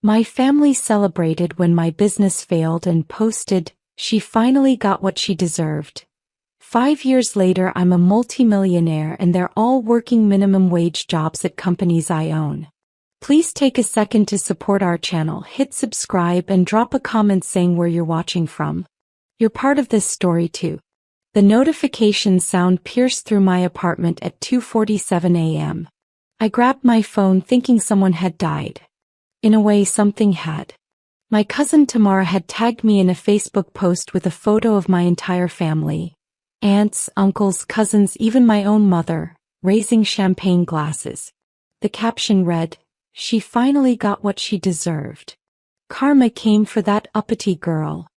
My family celebrated when my business failed and posted, "She finally got what she deserved." 5 years later, I'm a multimillionaire and they're all working minimum wage jobs at companies I own. Please take a second to support our channel, hit subscribe and drop a comment saying where you're watching from. You're part of this story too. The notification sound pierced through my apartment at 2:47 a.m. I grabbed my phone thinking someone had died. In a way, something had. My cousin Tamara had tagged me in a Facebook post with a photo of my entire family. Aunts, uncles, cousins, even my own mother, raising champagne glasses. The caption read, "She finally got what she deserved. Karma came for that uppity girl."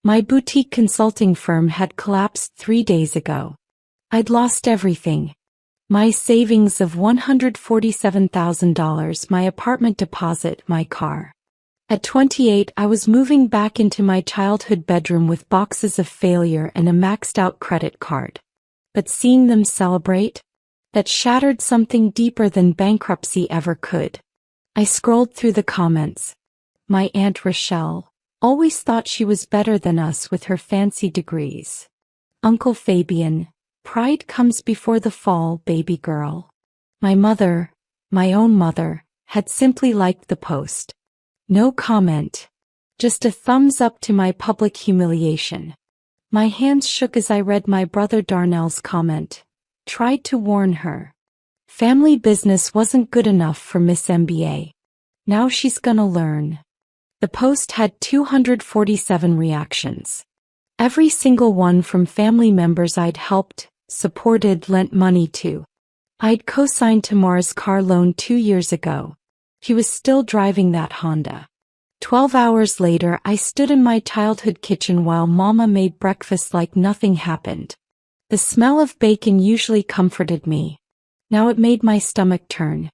My boutique consulting firm had collapsed 3 days ago. I'd lost everything. My savings of $147,000, my apartment deposit, my car. At 28, I was moving back into my childhood bedroom with boxes of failure and a maxed-out credit card. But seeing them celebrate, that shattered something deeper than bankruptcy ever could. I scrolled through the comments. My Aunt Rochelle always thought she was better than us with her fancy degrees. Uncle Fabian, pride comes before the fall, baby girl. My mother, my own mother, had simply liked the post. No comment. Just a thumbs up to my public humiliation. My hands shook as I read my brother Darnell's comment. Tried to warn her. Family business wasn't good enough for Miss MBA. Now she's gonna learn. The post had 247 reactions. Every single one from family members I'd helped, supported, lent money to. I'd co-signed Tamara's car loan 2 years ago. He was still driving that Honda. 12 hours later, I stood in my childhood kitchen while Mama made breakfast like nothing happened. The smell of bacon usually comforted me. Now it made my stomach turn.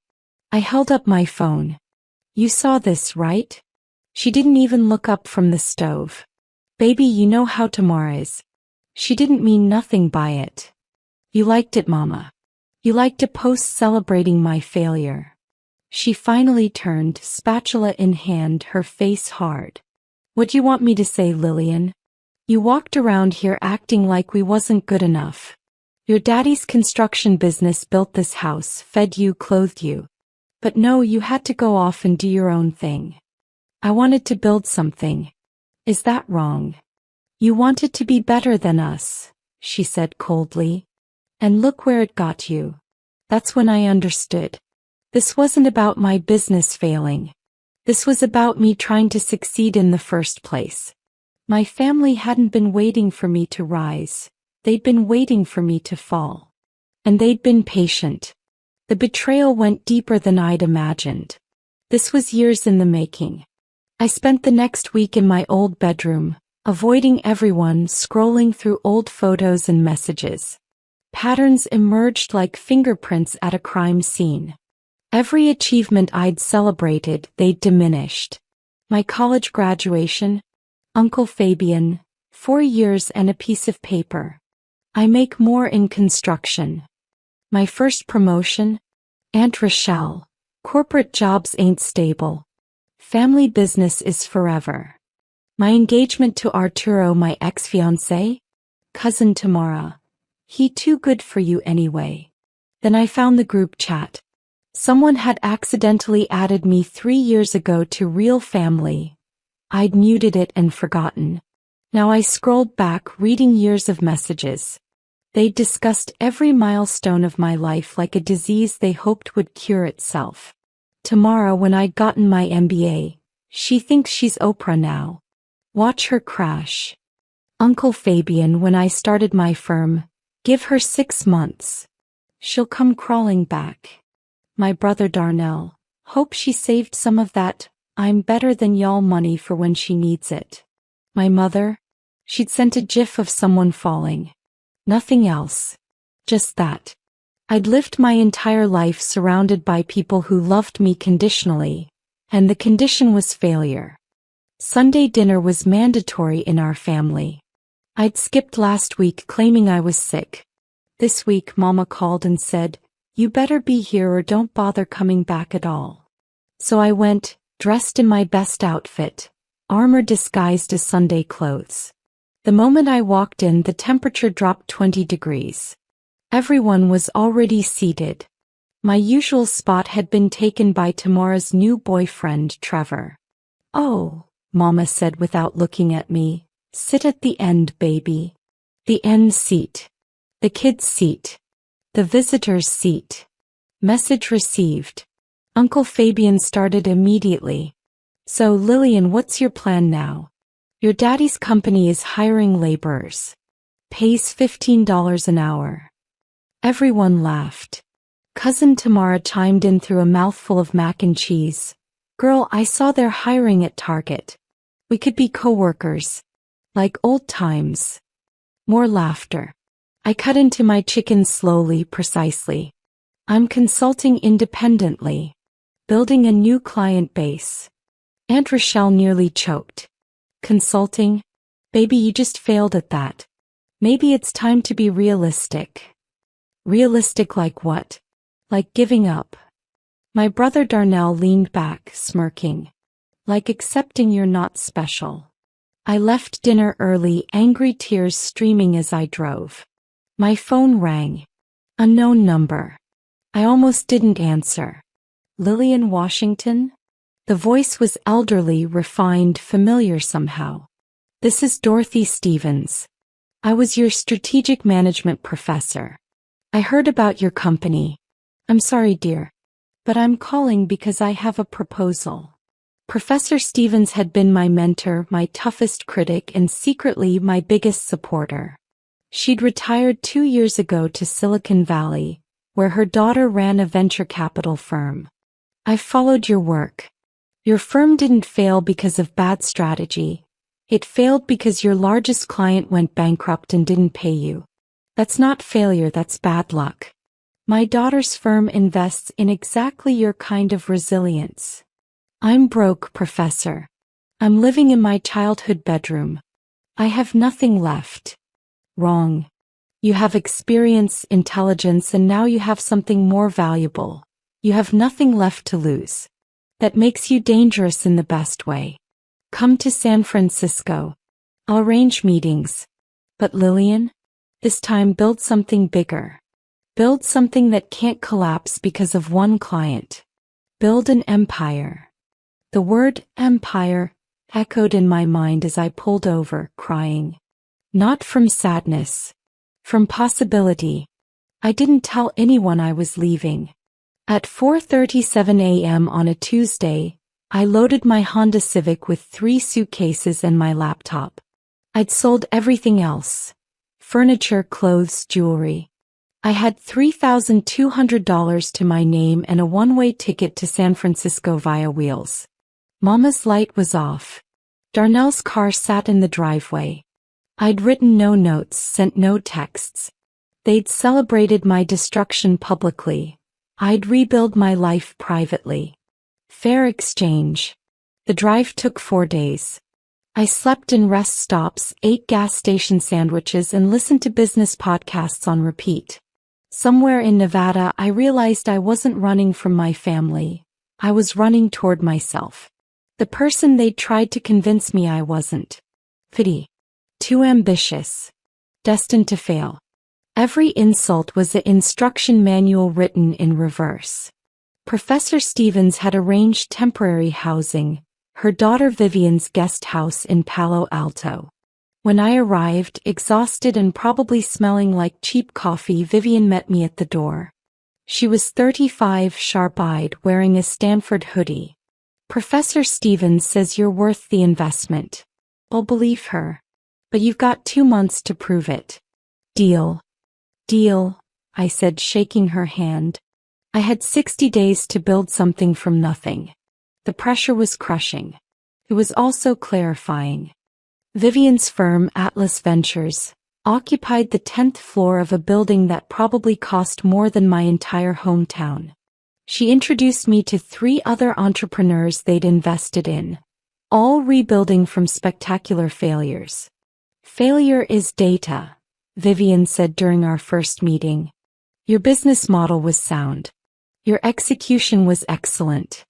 I held up my phone. "You saw this, right?" She didn't even look up from the stove. "Baby, you know how Tamara is. She didn't mean nothing by it." "You liked it, Mama. You liked a post celebrating my failure." She finally turned, spatula in hand, her face hard. "What do you want me to say, Lillian? You walked around here acting like we wasn't good enough. Your daddy's construction business built this house, fed you, clothed you. But no, you had to go off and do your own thing. I wanted to build something. Is that wrong? You wanted to be better than us," she said coldly. "And look where it got you." That's when I understood. This wasn't about my business failing. This was about me trying to succeed in the first place. My family hadn't been waiting for me to rise. They'd been waiting for me to fall. And they'd been patient. The betrayal went deeper than I'd imagined. This was years in the making. I spent the next week in my old bedroom, avoiding everyone, scrolling through old photos and messages. Patterns emerged like fingerprints at a crime scene. Every achievement I'd celebrated, they'd diminished. My college graduation, Uncle Fabian, 4 years and a piece of paper. I make more in construction. My first promotion, Aunt Rochelle, corporate jobs ain't stable. Family business is forever. My engagement to Arturo, my ex-fiancé, cousin Tamara. He too good for you anyway. Then I found the group chat. Someone had accidentally added me 3 years ago to Real Family. I'd muted it and forgotten. Now I scrolled back, reading years of messages. They'd discussed every milestone of my life like a disease they hoped would cure itself. Tamara, when I'd gotten my MBA, she thinks she's Oprah now. Watch her crash. Uncle Fabian, when I started my firm, give her 6 months. She'll come crawling back. My brother Darnell, hope she saved some of that "I'm better than y'all" money for when she needs it. My mother, she'd sent a gif of someone falling. Nothing else. Just that. I'd lived my entire life surrounded by people who loved me conditionally, and the condition was failure. Sunday dinner was mandatory in our family. I'd skipped last week claiming I was sick. This week Mama called and said, "You better be here or don't bother coming back at all." So I went, dressed in my best outfit, armor disguised as Sunday clothes. The moment I walked in, the temperature dropped 20 degrees. Everyone was already seated. My usual spot had been taken by Tamara's new boyfriend, Trevor. "Oh," Mama said without looking at me, "sit at the end, baby." The end seat. The kids' seat. The visitors' seat. Message received. Uncle Fabian started immediately. "So, Lillian, what's your plan now? Your daddy's company is hiring laborers. Pays $15 an hour." Everyone laughed. Cousin Tamara chimed in through a mouthful of mac and cheese. "Girl, I saw they're hiring at Target. We could be co-workers. Like old times." More laughter. I cut into my chicken slowly, precisely. "I'm consulting independently. Building a new client base." Aunt Rochelle nearly choked. "Consulting? Baby, you just failed at that. Maybe it's time to be realistic." "Realistic like what? Like giving up?" My brother Darnell leaned back, smirking. "Like accepting you're not special." I left dinner early, angry tears streaming as I drove. My phone rang. Unknown number. I almost didn't answer. Lillian Washington? The voice was elderly, refined, familiar somehow. "This is Dorothy Stevens. I was your strategic management professor. I heard about your company. I'm sorry, dear, but I'm calling because I have a proposal." Professor Stevens had been my mentor, my toughest critic, and secretly my biggest supporter. She'd retired 2 years ago to Silicon Valley, where her daughter ran a venture capital firm. "I've followed your work. Your firm didn't fail because of bad strategy. It failed because your largest client went bankrupt and didn't pay you. That's not failure, that's bad luck. My daughter's firm invests in exactly your kind of resilience." "I'm broke, Professor. I'm living in my childhood bedroom. I have nothing left." "Wrong. You have experience, intelligence, and now you have something more valuable. You have nothing left to lose. That makes you dangerous in the best way. Come to San Francisco. I'll arrange meetings. But Lillian, this time build something bigger. Build something that can't collapse because of one client. Build an empire." The word empire echoed in my mind as I pulled over, crying. Not from sadness. From possibility. I didn't tell anyone I was leaving. At 4:37 a.m. on a Tuesday, I loaded my Honda Civic with 3 suitcases and my laptop. I'd sold everything else. Furniture, clothes, jewelry. I had $3,200 to my name and a one-way ticket to San Francisco via Wheels. Mama's light was off. Darnell's car sat in the driveway. I'd written no notes, sent no texts. They'd celebrated my destruction publicly. I'd rebuild my life privately. Fair exchange. The drive took 4 days. I slept in rest stops, ate gas station sandwiches, and listened to business podcasts on repeat. Somewhere in Nevada, I realized I wasn't running from my family. I was running toward myself. The person they'd tried to convince me I wasn't. Pity. Too ambitious. Destined to fail. Every insult was an instruction manual written in reverse. Professor Stevens had arranged temporary housing, her daughter Vivian's guest house in Palo Alto. When I arrived, exhausted and probably smelling like cheap coffee, Vivian met me at the door. She was 35, sharp-eyed, wearing a Stanford hoodie. "Professor Stevens says you're worth the investment." I'll believe her. "But you've got 2 months to prove it." "Deal." "Deal," I said, shaking her hand. I had 60 days to build something from nothing. The pressure was crushing. It was also clarifying. Vivian's firm, Atlas Ventures, occupied the 10th floor of a building that probably cost more than my entire hometown. She introduced me to 3 other entrepreneurs they'd invested in, all rebuilding from spectacular failures. "Failure is data," Vivian said during our first meeting. "Your business model was sound. Your execution was excellent.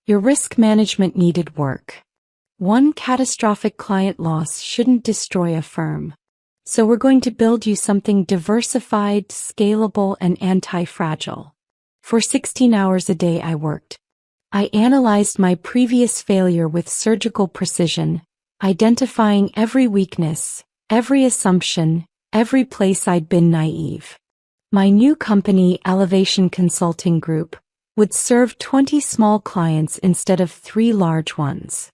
Your risk management needed work. One catastrophic client loss shouldn't destroy a firm. So we're going to build you something diversified, scalable, and anti-fragile. For 16 hours a day I worked. I analyzed my previous failure with surgical precision, identifying every weakness, every assumption, every place I'd been naive. My new company, Elevation Consulting Group, would serve 20 small clients instead of 3 large ones.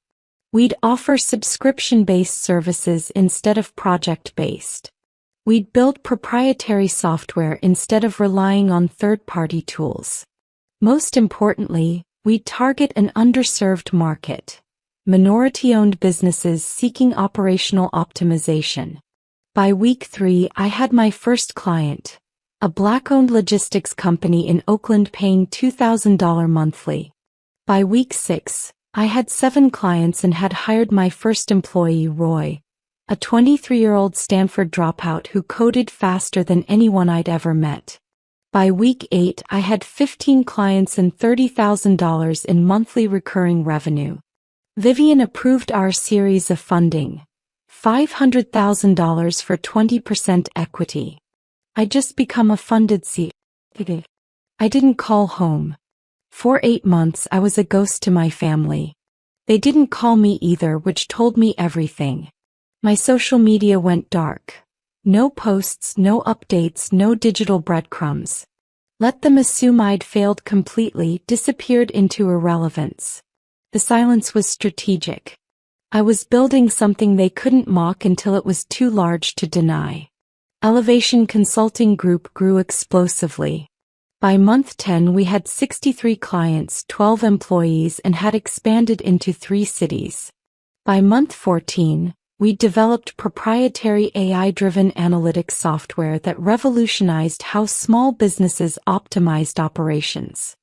We'd offer subscription-based services instead of project-based. We'd build proprietary software instead of relying on third-party tools. Most importantly, we'd target an underserved market, minority-owned businesses seeking operational optimization. By week 3, I had my first client, a Black-owned logistics company in Oakland paying $2,000 monthly. By week 6, I had 7 clients and had hired my first employee, Roy, a 23-year-old Stanford dropout who coded faster than anyone I'd ever met. By week 8, I had 15 clients and $30,000 in monthly recurring revenue. Vivian approved our series of funding, $500,000 for 20% equity. I'd just become a funded CEO. I didn't call home. For 8 months I was a ghost to my family. They didn't call me either, which told me everything. My social media went dark. No posts, no updates, no digital breadcrumbs. Let them assume I'd failed completely, disappeared into irrelevance. The silence was strategic. I was building something they couldn't mock until it was too large to deny. Elevation Consulting Group grew explosively. By month 10 we had 63 clients, 12 employees, and had expanded into 3 cities. By month 14, we developed proprietary AI-driven analytics software that revolutionized how small businesses optimized operations.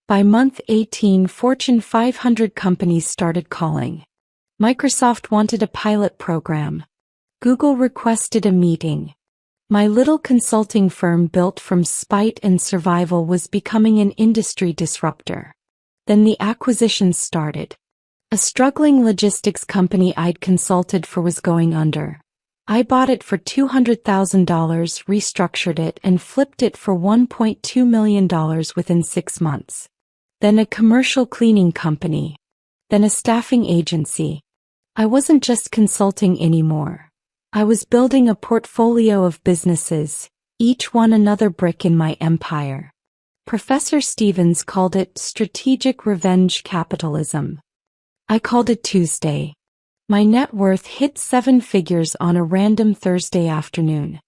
By month 18, Fortune 500 companies started calling. Microsoft wanted a pilot program. Google requested a meeting. My little consulting firm built from spite and survival was becoming an industry disruptor. Then the acquisitions started. A struggling logistics company I'd consulted for was going under. I bought it for $200,000, restructured it, and flipped it for $1.2 million within 6 months. Then a commercial cleaning company. Then a staffing agency. I wasn't just consulting anymore. I was building a portfolio of businesses, each one another brick in my empire. Professor Stevens called it strategic revenge capitalism. I called it Tuesday. My net worth hit 7 figures on a random Thursday afternoon.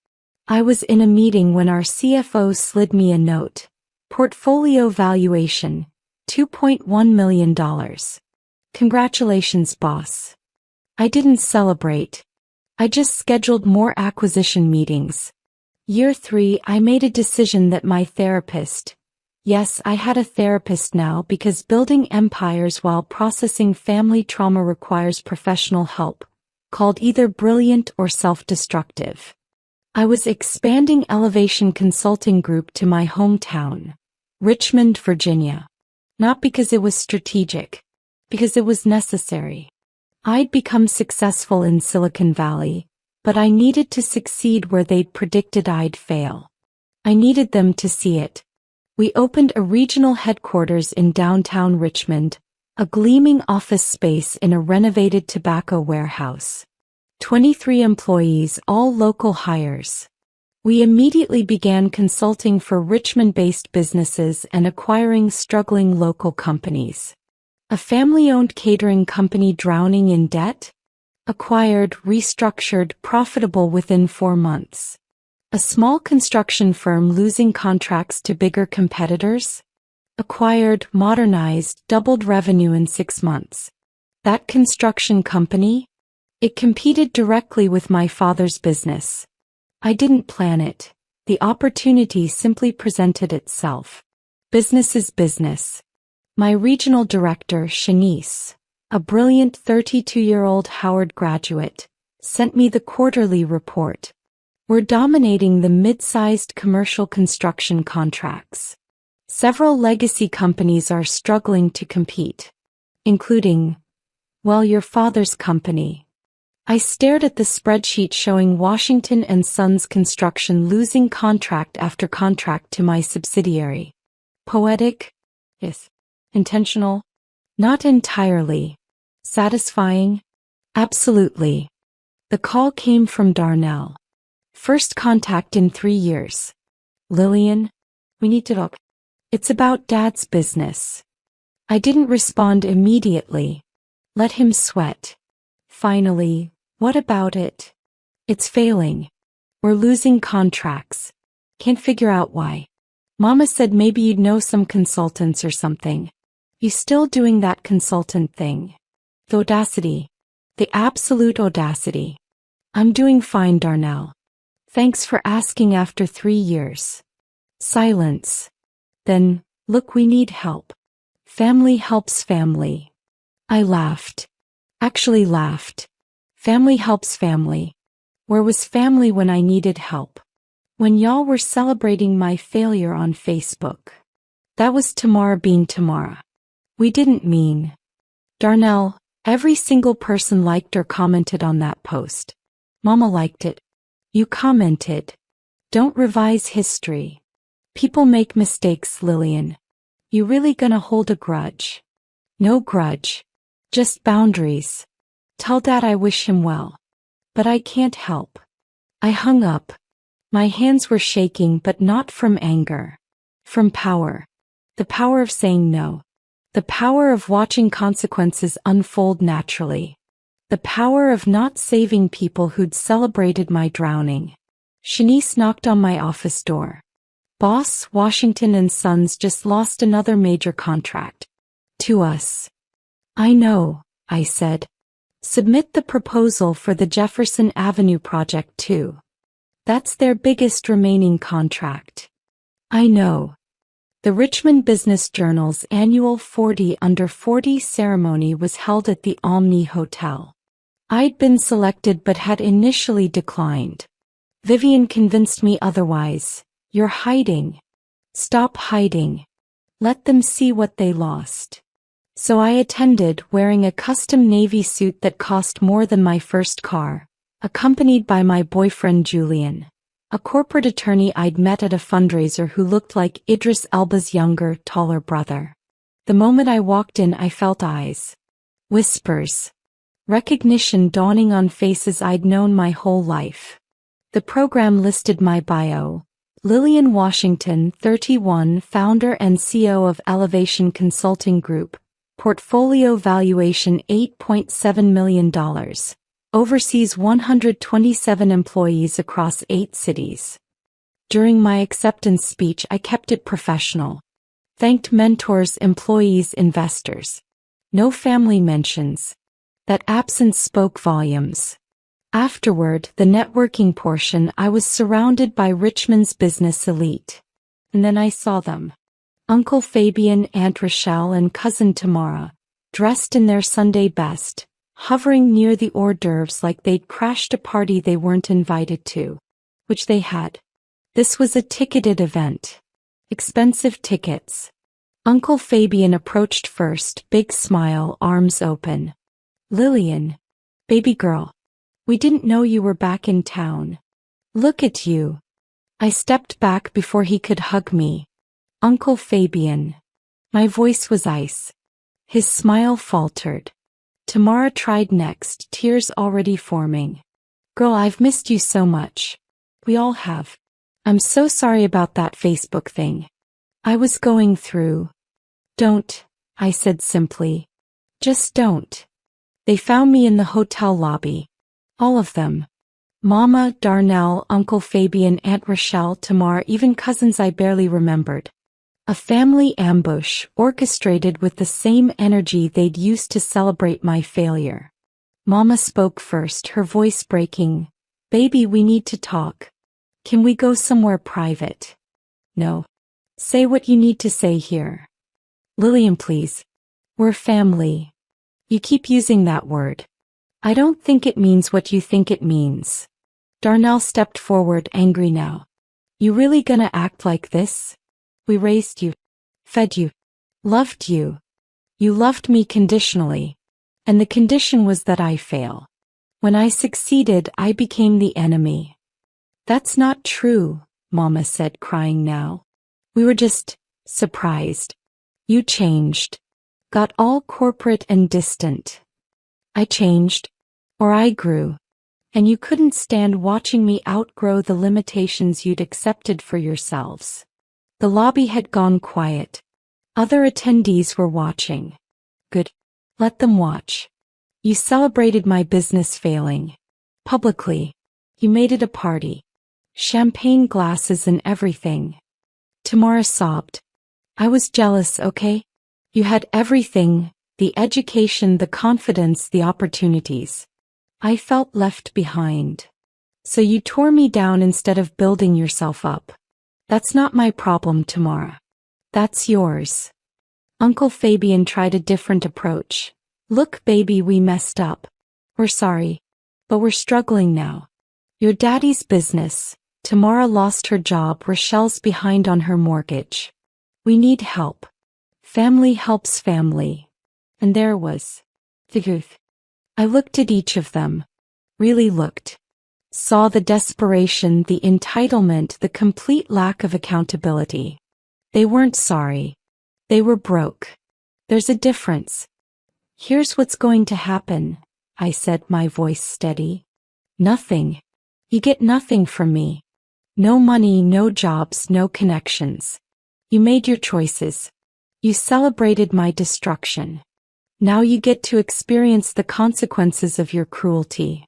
I was in a meeting when our CFO slid me a note. Portfolio valuation, $2.1 million. Congratulations, boss. I didn't celebrate. I just scheduled more acquisition meetings. Year 3, I made a decision that my therapist, yes, I had a therapist now because building empires while processing family trauma requires professional help, called either brilliant or self-destructive. I was expanding Elevation Consulting Group to my hometown, Richmond, Virginia. Not because it was strategic, because it was necessary. I'd become successful in Silicon Valley, but I needed to succeed where they'd predicted I'd fail. I needed them to see it. We opened a regional headquarters in downtown Richmond, a gleaming office space in a renovated tobacco warehouse. 23 employees, all local hires. We immediately began consulting for Richmond-based businesses and acquiring struggling local companies. A family-owned catering company drowning in debt? Acquired, restructured, profitable within 4 months. A small construction firm losing contracts to bigger competitors? Acquired, modernized, doubled revenue in 6 months. That construction company? It competed directly with my father's business. I didn't plan it. The opportunity simply presented itself. Business is business. My regional director, Shanice, a brilliant 32-year-old Howard graduate, sent me the quarterly report. We're dominating the mid-sized commercial construction contracts. Several legacy companies are struggling to compete. including, well, your father's company. I stared at the spreadsheet showing Washington and Sons Construction losing contract after contract to my subsidiary. Poetic? Yes. Intentional? Not entirely. Satisfying? Absolutely. The call came from Darnell. First contact in 3 years. Lillian, we need to talk. It's about Dad's business. I didn't respond immediately. Let him sweat. Finally, what about it? It's failing. We're losing contracts. Can't figure out why. Mama said maybe you'd know some consultants or something. You still doing that consultant thing? The audacity. The absolute audacity. I'm doing fine, Darnell. Thanks for asking after 3 years. Silence. Then, look, we need help. Family helps family. I laughed. Actually laughed. Family helps family. Where was family when I needed help? When y'all were celebrating my failure on Facebook. That was Tamara being Tamara. We didn't mean. Darnell, every single person liked or commented on that post. Mama liked it. You commented. Don't revise history. People make mistakes, Lillian. You really gonna hold a grudge? No grudge. Just boundaries. Tell Dad I wish him well. But I can't help. I hung up. My hands were shaking, but not from anger. From power. The power of saying no. The power of watching consequences unfold naturally. The power of not saving people who'd celebrated my drowning. Shanice knocked on my office door. Boss, Washington and Sons just lost another major contract. To us. I know, I said. Submit the proposal for the Jefferson Avenue project too. That's their biggest remaining contract. I know. The Richmond Business Journal's annual 40 Under 40 ceremony was held at the Omni Hotel. I'd been selected but had initially declined. Vivian convinced me otherwise. You're hiding. Stop hiding. Let them see what they lost. So I attended wearing a custom navy suit that cost more than my first car, accompanied by my boyfriend Julian, a corporate attorney I'd met at a fundraiser who looked like Idris Elba's younger, taller brother. The moment I walked in, I felt eyes. Whispers. Recognition dawning on faces I'd known my whole life. The program listed my bio. Lillian Washington, 31, founder and CEO of Elevation Consulting Group. Portfolio valuation $8.7 million. Oversees 127 employees across 8 cities. During my acceptance speech, I kept it professional. Thanked mentors, employees, investors. No family mentions. That absence spoke volumes. Afterward, the networking portion, I was surrounded by Richmond's business elite. And then I saw them. Uncle Fabian, Aunt Rochelle, and Cousin Tamara, dressed in their Sunday best, hovering near the hors d'oeuvres like they'd crashed a party they weren't invited to. Which they had. This was a ticketed event. Expensive tickets. Uncle Fabian approached first, big smile, arms open. Lillian. Baby girl. We didn't know you were back in town. Look at you. I stepped back before he could hug me. Uncle Fabian. My voice was ice. His smile faltered. Tamara tried next, tears already forming. Girl, I've missed you so much. We all have. I'm so sorry about that Facebook thing. I was going through. Don't, I said simply. Just don't. They found me in the hotel lobby. All of them. Mama, Darnell, Uncle Fabian, Aunt Rochelle, Tamara, even cousins I barely remembered. A family ambush, orchestrated with the same energy they'd used to celebrate my failure. Mama spoke first, her voice breaking. Baby, we need to talk. Can we go somewhere private? No. Say what you need to say here. Lillian, please. We're family. You keep using that word. I don't think it means what you think it means. Darnell stepped forward, angry now. You really gonna act like this? We raised you, fed you, loved you. You loved me conditionally. And the condition was that I fail. When I succeeded, I became the enemy. That's not true, Mama said, crying now. We were just surprised. You changed. Got all corporate and distant. I changed. Or I grew. And you couldn't stand watching me outgrow the limitations you'd accepted for yourselves. The lobby had gone quiet. Other attendees were watching. Good. Let them watch. You celebrated my business failing. Publicly. You made it a party. Champagne glasses and everything. Tamara sobbed. I was jealous, okay? You had everything, the education, the confidence, the opportunities. I felt left behind. So you tore me down instead of building yourself up. That's not my problem, Tamara. That's yours. Uncle Fabian tried a different approach. Look, baby, we messed up. We're sorry. But we're struggling now. Your daddy's business. Tamara lost her job. Rochelle's behind on her mortgage. We need help. Family helps family. And there was the youth. I looked at each of them. Really looked. Saw the desperation, the entitlement, the complete lack of accountability. They weren't sorry. They were broke. There's a difference. Here's what's going to happen, I said, my voice steady. Nothing. You get nothing from me. No money, no jobs, no connections. You made your choices. You celebrated my destruction. Now you get to experience the consequences of your cruelty.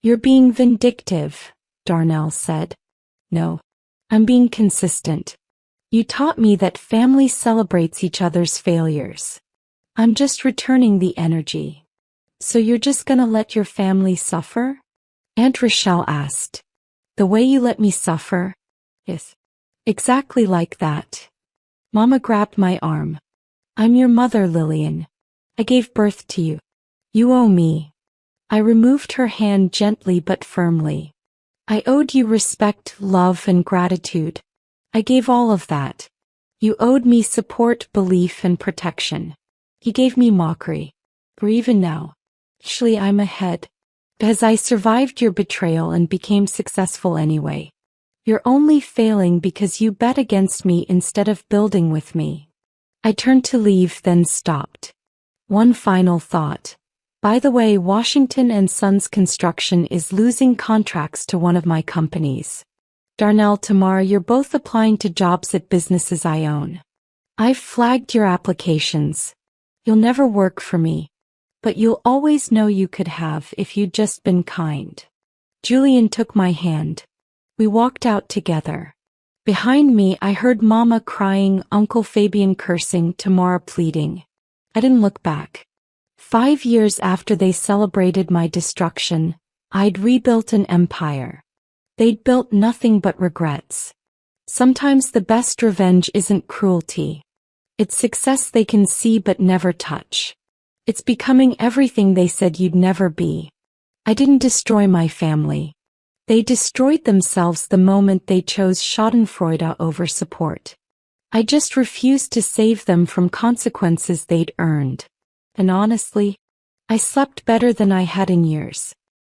You're being vindictive, Darnell said. No. I'm being consistent. You taught me that family celebrates each other's failures. I'm just returning the energy. So you're just gonna let your family suffer? Aunt Rochelle asked. The way you let me suffer? Yes. Exactly like that. Mama grabbed my arm. I'm your mother, Lillian. I gave birth to you. You owe me. I removed her hand gently but firmly. I owed you respect, love, and gratitude. I gave all of that. You owed me support, belief, and protection. You gave me mockery. For even now, actually I'm ahead. Because I survived your betrayal and became successful anyway. You're only failing because you bet against me instead of building with me. I turned to leave, then stopped. One final thought. By the way, Washington and Sons Construction is losing contracts to one of my companies. Darnell, Tamara, you're both applying to jobs at businesses I own. I've flagged your applications. You'll never work for me. But you'll always know you could have if you'd just been kind. Julian took my hand. We walked out together. Behind me, I heard Mama crying, Uncle Fabian cursing, Tamara pleading. I didn't look back. 5 years after they celebrated my destruction, I'd rebuilt an empire. They'd built nothing but regrets. Sometimes the best revenge isn't cruelty. It's success they can see but never touch. It's becoming everything they said you'd never be. I didn't destroy my family. They destroyed themselves the moment they chose schadenfreude over support. I just refused to save them from consequences they'd earned. And honestly, I slept better than I had in years.